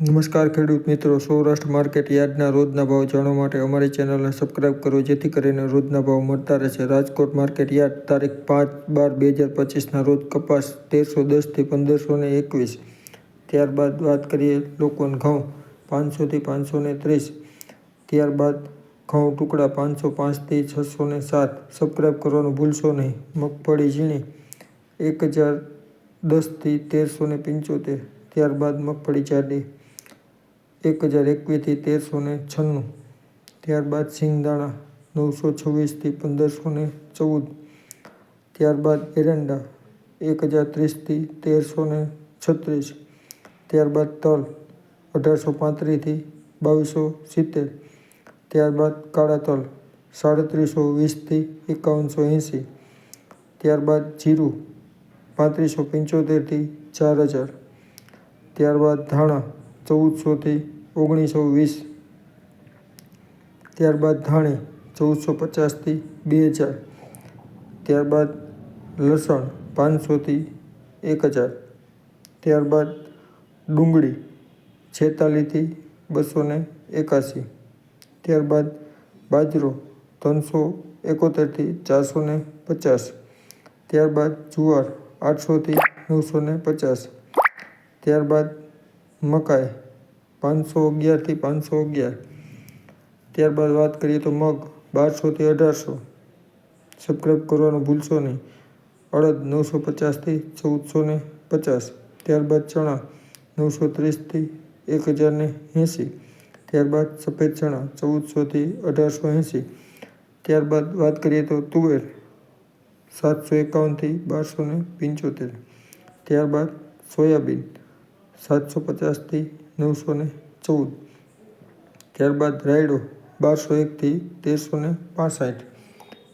નમસ્કાર ખેડૂત મિત્રો, સૌરાષ્ટ્ર માર્કેટ યાર્ડના રોજના ભાવ જાણવા માટે અમારી ચેનલને સબસ્ક્રાઇબ કરો, જેથી કરીને રોજના ભાવ મળતા રહેશે. રાજકોટ માર્કેટ યાર્ડ તારીખ 5/12/2025ના રોજ કપાસ 1310 થી 1521. ત્યારબાદ વાત કરીએ લોકવન ઘઉં 500 થી 530. ત્યારબાદ ઘઉં ટુકડા 505 થી 607. સબસ્ક્રાઇબ કરવાનું ભૂલશો નહીં. મગફળી ઝીણી 1010 થી 1375. ત્યારબાદ મગફળી જાડી 1021 થી 1396. ત્યારબાદ સિંગદાણા 926 થી 1514. ત્યારબાદ એરંડા 1030 થી 1336. ત્યારબાદ તલ 1835 થી 2270. ત્યારબાદ કાળા તલ 3720 થી 5180. ત્યારબાદ જીરું 3575 થી 4000. ત્યારબાદ ધાણા 1400 થી 1920. ત્યારબાદ ધાણી 1450 થી 2000. ત્યારબાદ લસણ 500 થી 1000. ત્યારબાદ ડુંગળી 46 થી 281. ત્યારબાદ બાજરો 371 થી 450. ત્યારબાદ જુવાર 800 થી 950. ત્યારબાદ મકાઈ 511 થી 511. ત્યારબાદ વાત કરીએ તો મગ 1200 થી 1800. સબસ્ક્રાઇબ કરવાનું ભૂલશો નહીં. અડદ 950 થી 1450. ત્યારબાદ ચણા 930 થી 1080. ત્યારબાદ સફેદ ચણા 1400 થી 1880. ત્યારબાદ વાત કરીએ તો તુવેર 751 થી 1275. ત્યારબાદ સોયાબીન 750 થી 914. ત્યારબાદ રાયડો 1201 થી 1365.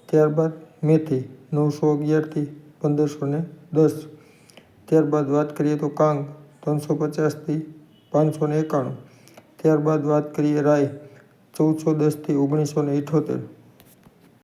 ત્યારબાદ મેથી 911 થી 1510. ત્યારબાદ વાત કરીએ તો કાંગ 350 થી 591. ત્યારબાદ વાત કરીએ રાઈ 1410 થી 1978.